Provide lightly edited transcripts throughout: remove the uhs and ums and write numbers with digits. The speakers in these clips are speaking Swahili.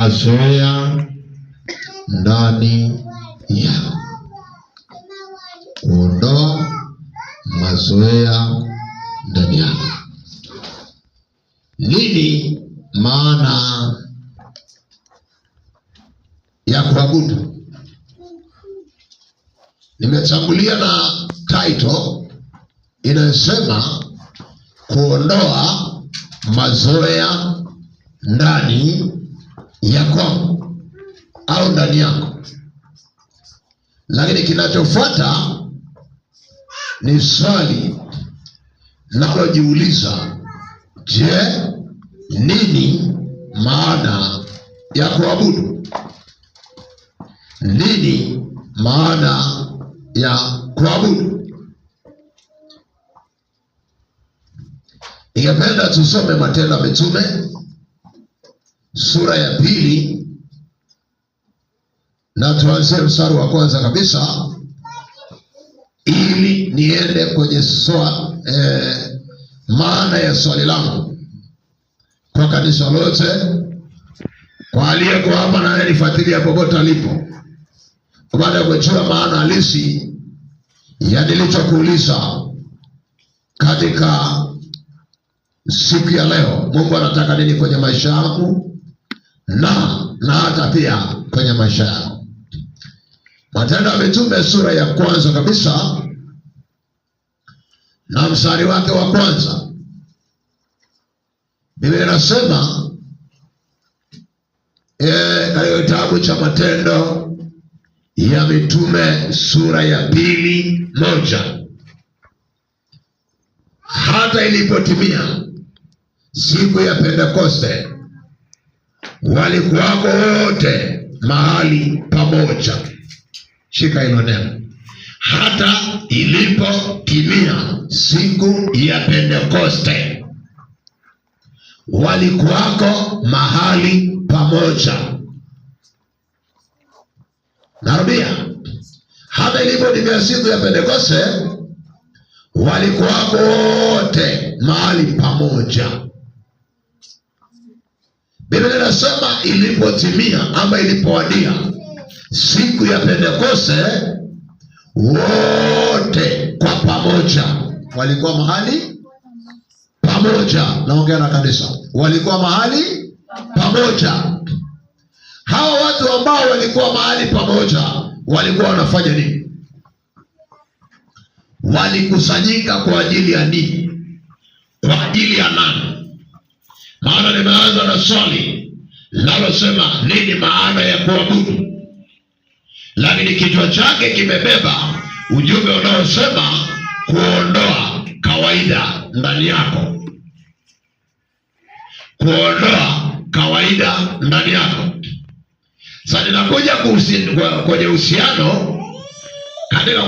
mazoea ndani yako. Kuondoa mazoea ndani yako. Nini maana ya kuabudu? Nimetangulia na title inayosema kuondoa mazoea ndani yako au ndani yako. Lakini kinachofuata ni swali nalojiuliza, je, nini maana ya kuabudu? Nini maana ya kuabudu? Ningependa tusome Matendo ya Mitume sura ya 2 na tuanze mstari wa kwanza kabisa, ili niende kwenye maana ya swali langu kwa kanisa lote, kwa aliyeko hapa na ananifuatilia popote alipo, baada ya kujua maana halisi ya nilichokuuliza katika siku ya leo. Mungu anataka nini kwenye maisha yangu na hata pia kwenye maisha yako. Matendo ya Mitume sura ya kwanza kabisa na mstari wake wa kwanza, Biblia inasema katika kitabu cha Matendo ya Mitume sura ya 2:1, hata ilipotimia siku ya Pentekoste, walikuwako wote mahali pamoja. Shika hilo neno, hata ilipotimia siku ya Pentekoste, walikuwako mahali pamoja. Narudia, hata ilipotimia siku ya Pentekoste, walikuwako wote mahali pamoja. Biblia inasema ilipotimia ama ilipowadia siku ya Pentekoste, wote kwa pamoja walikuwa mahali pamoja. Naongea na kanisa, walikuwa mahali pamoja. Hawa watu ambao walikuwa mahali pamoja walikuwa wanafanya nini? Walikusanyika kwa ajili ya nini? Kwa ajili ya nani? Maana nimeanza na swali linalosema nini maana ya kuabudu, lakini kichwa chake kimebeba ujumbe unaosema kuondoa kawaida ndani yako. Kuondoa kawaida ndani yako. Sasa ninakuja kwenye uhusiano katika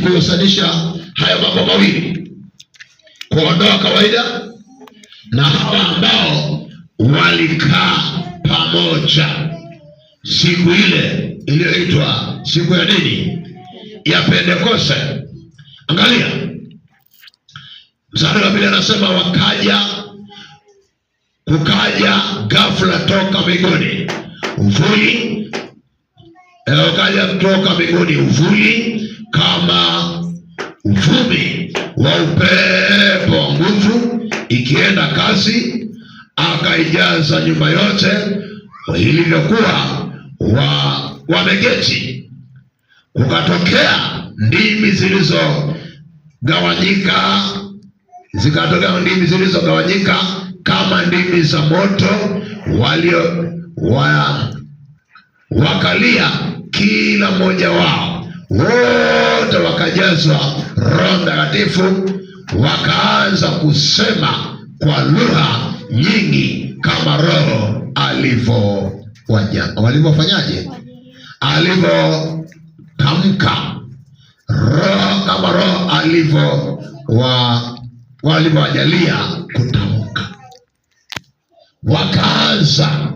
kuhusanisha haya mambo mawili, kuondoa kawaida na hawa ambao walikaa pamoja siku ile iliyoitwa siku ya nini? Ya Pentekoste. Angalia mstari wa 2, anasema kukaja ghafla toka mbinguni uvuli, ukaja toka mbinguni uvuli kama uvumi wa upepo wa nguvu, ikienda kasi, akaijaza nyumba yote ilivyokuwa wameketi. Kukatokea ndimi zilizogawanyika kama ndimi za moto, wakalia kila mmoja wao. Wote wakajazwa Roho Mtakatifu, wakaanza kusema kwa lugha nyingi kama Roho walivyofanyaje? Alivyotamka. Roho kama Roho walivyowajalia kutamka. Wakaanza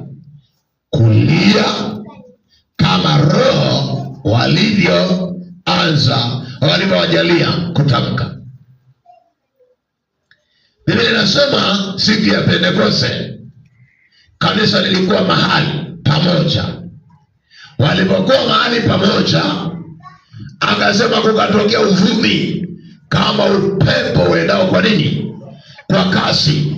kulia kama Roho walivyowajalia kutamka. Biblia inasema siku ya Pentekoste kanisa lilikuwa mahali pamoja. Walipokuwa mahali pamoja, akasema kukatokea uvumi kama upepo uendao kwa nini? Kwa kasi,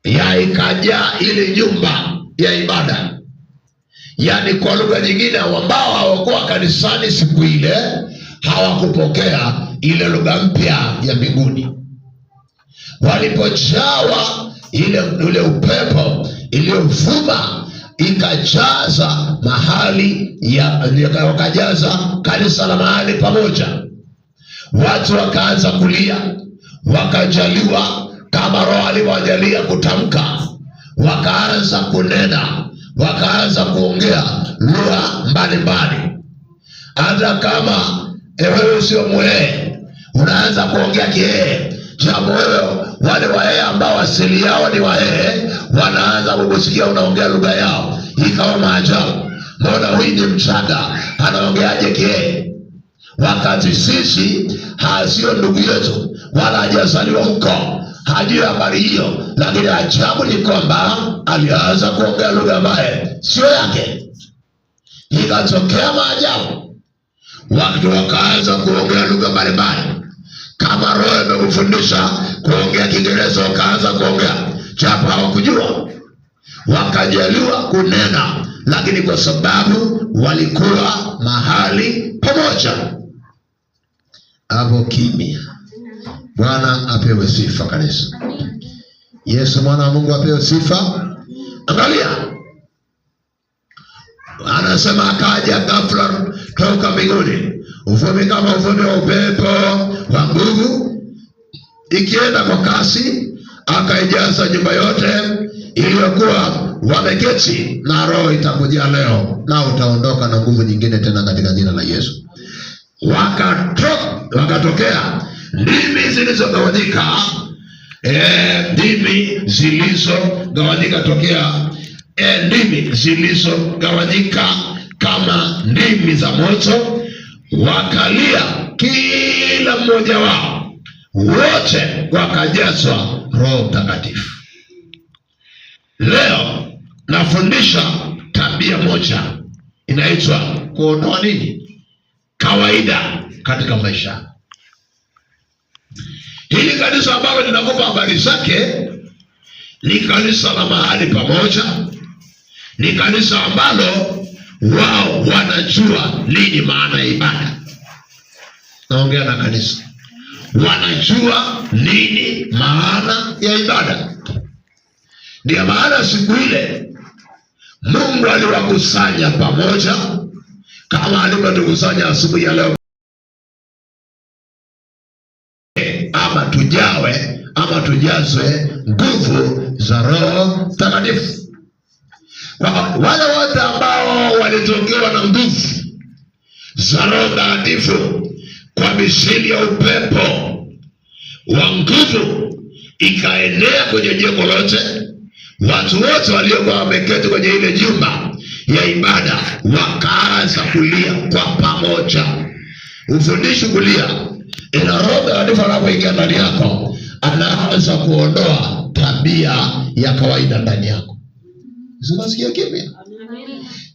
ya ikajaa ile nyumba ya ibada. Yaani kwa lugha nyingine, ambao hawakuwa kanisani siku ile hawakupokea ile lugha mpya ya mbinguni. Walipojawa ule upepo iliyovuma ikajaza mahali wakajaza kanisa la mahali pamoja. Watu wakaanza kulia, wakajaliwa kama Roho alivyowajalia kutamka, wakaanza kunena, wakaanza kuongea lugha mbalimbali. Hata kama wewe sio Mhehe, unaanza kuongea Kihehe. Japo wewe wale Wahehe ambao asili yao ni Wahehe wanaanza kukusikia unaongea lugha yao, ikawa maajabu. Mbona huyu ni Mchaga anaongeaje Kihehe? Wakati sisi sio ndugu yetu wala hajazaliwa huko, hajui habari hiyo. Lakini ajabu ni kwamba alianza kuongea lugha ambaye sio yake. Ikatokea maajabu, watu wakaanza kuongea lugha mbalimbali. Kama Roho imekufundisha kuongea Kiingereza, wakaanza kuongea japo hawakujua, wakajaliwa kunena, lakini kwa sababu walikuwa mahali pamoja. Hapo kimya. Bwana apewe sifa kanisa. Yesu mwana wa Mungu apewe sifa. Angalia, anasema akaja ghafla toka mbinguni uvumi kama uvumi wa upepo wa nguvu ikienda kwa kasi, akaijaza nyumba yote iliyokuwa wameketi. Na Roho itakujia leo na utaondoka na nguvu nyingine tena katika jina la Yesu. Wakatokea ndimi zilizogawanyika, ndimi zilizogawanyika tokea ndimi zilizogawanyika kama ndimi za moto, wakalia kila mmoja wao, wote wakajazwa Roho Mtakatifu. Leo nafundisha tabia moja inaitwa kuondoa nini? Kawaida katika maisha. Hili kanisa ambalo ninakupa habari zake ni kanisa la mahali pamoja. Ni kanisa ambalo wao wanajua nini maana ya ibada. Naongea na kanisa, wanajua nini maana ya ibada. Ndio maana siku ile Mungu aliwakusanya pamoja kama alivyotukusanya asubuhi ya leo, ama tujawe ama tujazwe nguvu za Roho Mtakatifu. Kwa wale wote ambao walitokewa na nguvu za Roho Mtakatifu kwa mishili ya upepo wa nguvu ikaenea kwenye jengo lote, watu wote waliokuwa wameketi kwenye ile jumba ya ibada wakaanza kulia kwa pamoja. Ufundishi kulia, ina Roho Mtakatifu anapoingia ndani yako anaanza kuondoa tabia ya kawaida ndani yako. Unasikia kimya?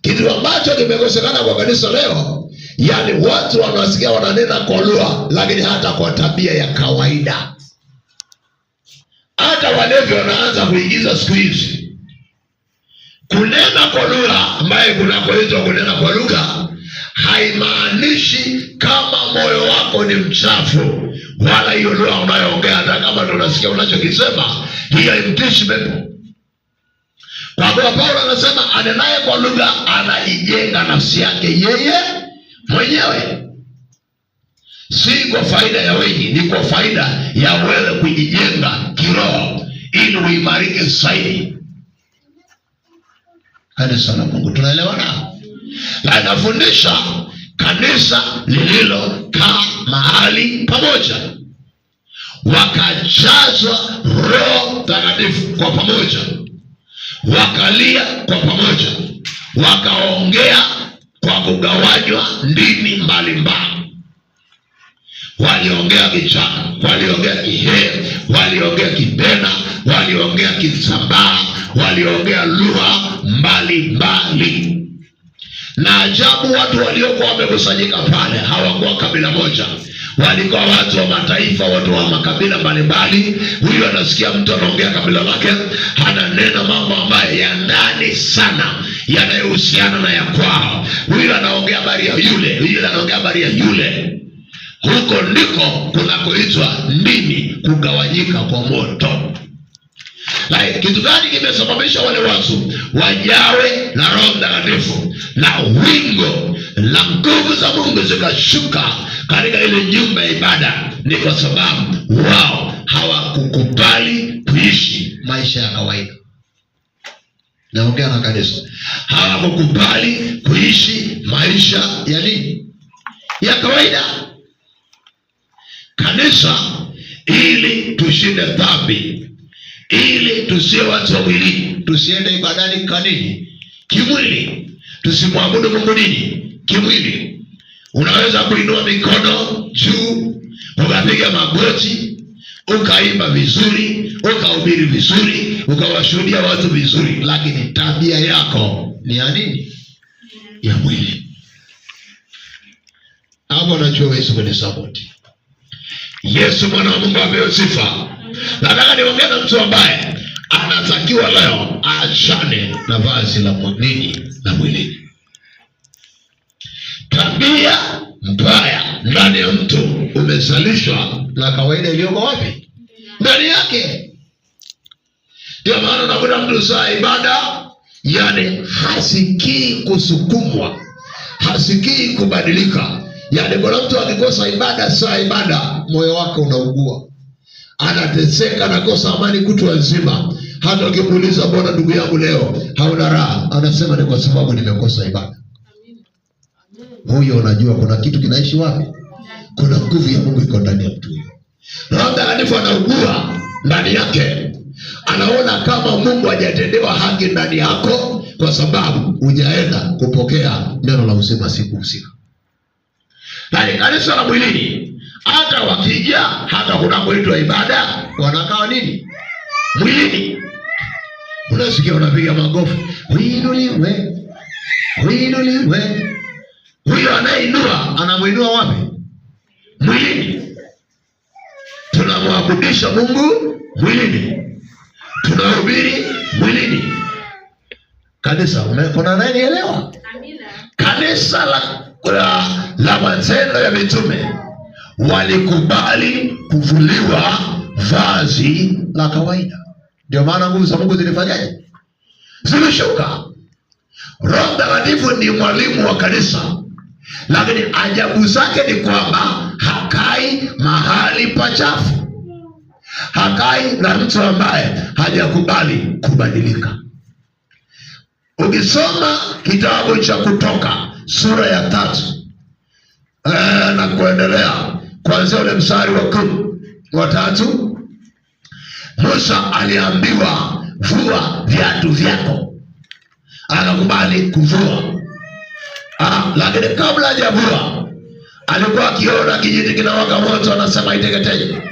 Kitu ambacho kimekosekana kwa kanisa leo, yani watu wanasikia wananena kwa lugha, lakini hata kwa tabia ya kawaida. Hata walevi wanaanza kuigiza siku hizi kunena kwa lugha, ambaye kunakoitwa kunena kwa lugha haimaanishi kama moyo wako ni mchafu, wala hiyo lugha unayoongea hata kama tunasikia unachokisema hiyo imtishi pepo. Kwa kuwa Paulo anasema anenaye kwa lugha anajijenga nafsi yake yeye mwenyewe, si kwa faida ya wengi, ni kwa faida ya wewe kujijenga kiroho ili uimarike zaidi. Kanisa la Mungu, tunaelewana? Na nafundisha kanisa lililokaa mahali pamoja, wakajazwa Roho Mtakatifu kwa pamoja, wakalia kwa pamoja, wakaongea kwa kugawanywa ndimi mbalimbali. Waliongea Kichana, waliongea Kihehe, waliongea Kibena, waliongea Kisambaa, waliongea lugha mbalimbali. Na ajabu, watu waliokuwa wamekusanyika pale hawakuwa kabila moja, walikuwa watu wa mataifa, watu wa makabila mbalimbali. Huyu anasikia mtu anaongea kabila lake, ananena mambo ambayo ya ndani sana yanayohusiana na ya kwao. Huyu anaongea habari ya yule, huyu anaongea habari ya yule. Huko ndiko kunakoitwa ndimi kugawanyika kwa moto. Kitu gani kimesababisha wale watu wajawe na Roho Mtakatifu na wingo la nguvu za Mungu zikashuka katika ile nyumba ya ibada? Ni kwa sababu wao hawakukubali kuishi maisha ya kawaida. Naongea na kanisa. Hawakukubali kuishi maisha ya nini? Ya kawaida. Kanisa, ili tushinde dhambi, ili tusiwe watu wa mwili, tusiende ibadani kanini kimwili, tusimwabudu Mungu nini kimwili. Unaweza kuinua mikono juu, ukapiga magoti, ukaimba vizuri, ukahubiri vizuri, ukawashuhudia watu vizuri, lakini tabia yako ni ya nini? Ya mwili. Hapo najua Yesu kwenye saboti. Yesu mwana wa Mungu apewe sifa. Nataka niongee na mtu ambaye anatakiwa leo aachane na vazi la nini la mwili. Tabia mbaya ndani ya mtu umezalishwa na kawaida iliyoko wapi? Ndani yake. Ndio maana unakuta mtu saa ibada, yani hasikii kusukumwa, hasikii kubadilika. Yani kuna mtu akikosa ibada, saa ibada, moyo wake unaugua, anateseka, anakosa amani kutwa nzima. Hata ukimuuliza mbona ndugu yangu leo hauna raha, anasema ni kwa sababu nimekosa ibada. Huyo unajua kuna kitu kinaishi wapi? Kuna nguvu ya Mungu iko ndani ya mtu huyo. Roho Mtakatifu anaugua ndani yake. Anaona kama Mungu hajatendewa haki ndani yako kwa sababu hujaenda kupokea neno la uzima siku husika. Na kanisa la mwilini, hata wakija, hata kunakoitwa ibada, wanakaa nini? Mwilini. Unasikia unapiga magofu, uinuliwe, uinuliwe. Huyo anainua, anamuinua wapi? Mwilini. Tunamwabudisha Mungu mwilini, tunahubiri mwilini. Kanisa, kuna nani elewa? Kanisa la Matendo ya Mitume walikubali kuvuliwa vazi la kawaida. Ndio maana nguvu za Mungu zilifanyaje? Zilishuka. Roho Mtakatifu ni mwalimu wa kanisa, lakini ajabu zake ni kwamba hakai mahali pachafu. Hakai na mtu ambaye hajakubali kubadilika. Ukisoma kitabu cha Kutoka sura ya 3 na kuendelea kuanzia ule mstari wa 3, Musa aliambiwa vua viatu vyako, akakubali kuvua. Lakini kabla hajavua alikuwa akiona kijiti kinawaka moto, anasema iteketee.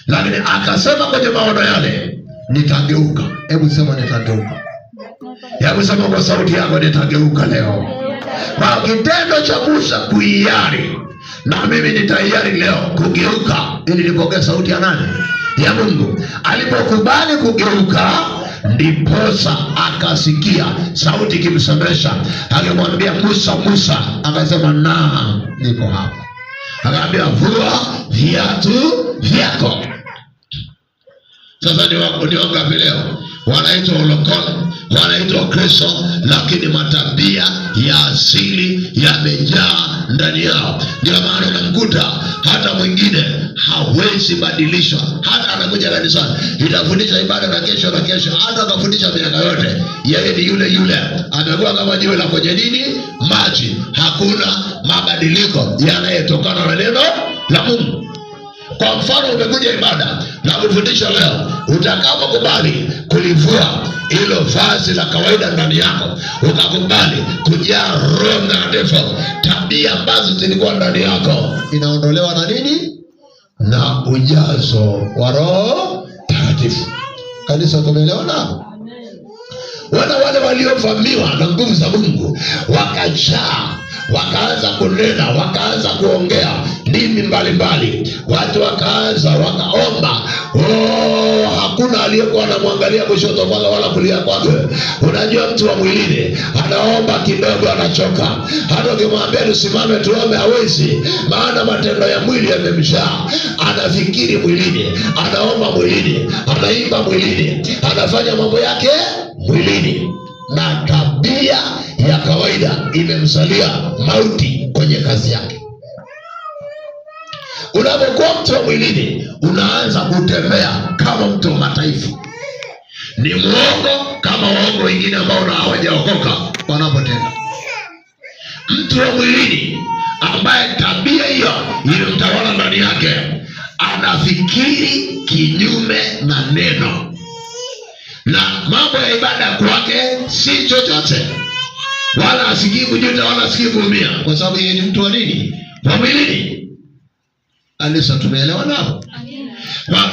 Lakini akasema kwenye maono yale, nitageuka. Hebu sema nitageuka. Hebu sema kwa sauti yako, nitageuka leo. Kwa kitendo cha Musa kuiari, na mimi nitaiari leo kugeuka ili nipokee sauti ya nani? Ya Mungu. Alipokubali kugeuka, ndiposa akasikia sauti ikimsemesha, akimwambia Musa, Musa. Akasema na niko hapa. Akaambia vua viatu vyako. Sasa ni wangapi leo wanaitwa ulokole, wanaitwa Kristo, lakini matabia ya asili yamejaa ndani yao. Ndio maana unamkuta hata mwingine hawezi badilishwa. Hata anakuja kanisani, itafundisha ibada na kesho na kesho, hata akafundisha miaka yote, yeye ni yule yule. Amekuwa kama jiwe la kwenye nini? Maji. Hakuna mabadiliko yanayotokana na neno la Mungu. Kwa mfano, umekuja ibada na kufundisha leo, utakapokubali kulivua hilo vazi la kawaida ndani yako, ukakubali kujaa Roho Mtakatifu, tabia ambazo zilikuwa ndani yako inaondolewa na nini? Na ujazo wa Roho Mtakatifu. Kanisa, tumeelewana? Wana wale waliovamiwa na nguvu za Mungu wakajaa, wakaanza kunena, wakaanza kuongea ndimi mbalimbali. Watu wakaanza wakaomba. Hakuna aliyekuwa anamwangalia kushoto wala kulia kwake. Unajua mtu wa mwilini anaomba kidogo anachoka. Hata ukimwambia tusimame tuombe hawezi, maana matendo ya mwili yamemjaa. Anafikiri mwilini, anaomba mwilini, anaimba mwilini, anafanya mambo yake mwilini, na tabia ya kawaida imemzalia mauti kwenye kazi yake. Unapokuwa mtu wa mwilini, unaanza kutembea kama mtu wa mataifa. Ni muongo kama waongo wengine ambao hawajaokoka wanapotenda. Mtu wa mwilini ambaye tabia hiyo imemtawala ndani yake, anafikiri kinyume na neno, na mambo ya ibada kwake si chochote, wala asikii kujuta wala asikii kuumia, kwa sababu yeye ni mtu wa nini? Wa mwilini. Alisa, tumeelewa nao?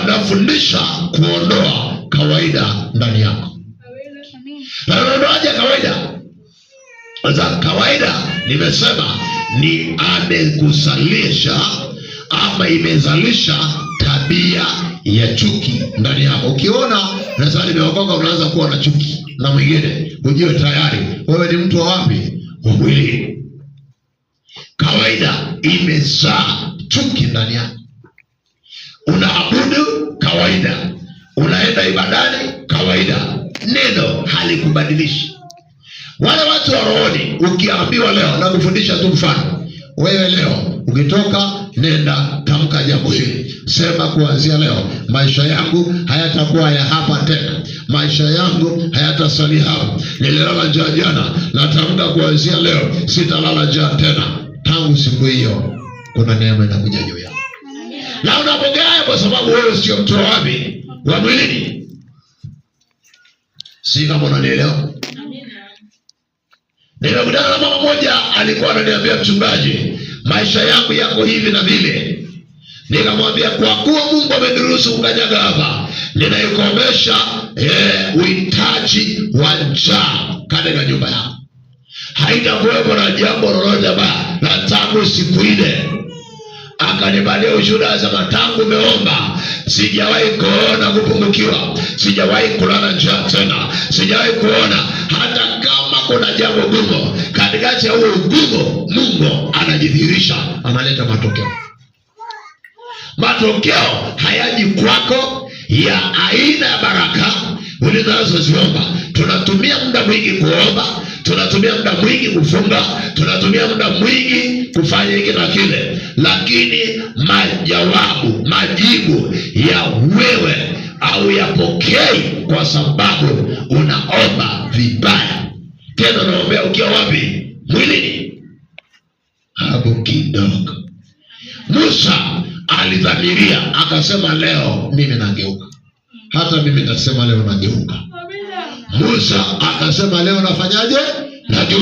Nafundisha kuondoa kawaida ndani yako. Na unaondoaje kawaida? Sasa kawaida nimesema ni amekuzalisha ama imezalisha tabia ya chuki ndani yako. Ukiona sasa nimeokoka unaanza kuwa na chuki na mwingine, ujue tayari wewe ni mtu wa wapi? Wa mwili. Kawaida imezaa chuki ndani yako. Unaabudu kawaida, unaenda ibadani kawaida, neno halikubadilishi. Wale watu wa rohoni ukiambiwa leo, na kufundisha tu mfano, wewe leo ukitoka, nenda tamka jambo hili, sema kuanzia leo maisha yangu hayatakuwa ya hapa tena, maisha yangu hayatasalia hapa. Nililala njaa jana, natamka kuanzia leo sitalala njaa tena. Tangu siku hiyo kuna neema inakuja juu yako. Na unapokea kwa sababu wewe sio mtu wa wapi? Wa mwilini. Si kama unanielewa? Nimekutana na mama moja alikuwa ananiambia, mchungaji, maisha yangu yako hivi na vile. Nikamwambia, kwa kuwa Mungu ameniruhusu kukanyaga hapa, ninaikomesha uhitaji wa njaa katika nyumba yako. Haitakuwepo na jambo lolote baya. Na tangu siku ile akanibalia ushuhuda, za tangu umeomba sijawahi kuona kupungukiwa, sijawahi kulala njaa tena, sijawahi kuona. Hata kama kuna jambo gumu, katikati ya huo ugumu Mungu anajidhihirisha, analeta matokeo. Matokeo hayaji kwako ya aina ya baraka ulizoziomba. Tunatumia muda mwingi kuomba, tunatumia muda mwingi kufunga, tunatumia muda mwingi kufanya hiki na kile, lakini majibu ya wewe au yapokei, kwa sababu unaomba vibaya. Tena unaombea ukiwa wapi? Mwilini. Hapo kidogo Musa alidhamiria akasema, leo mimi nageuka. Hata mimi nasema leo nageuka. Musa akasema, leo nafanyaje? Nageuka.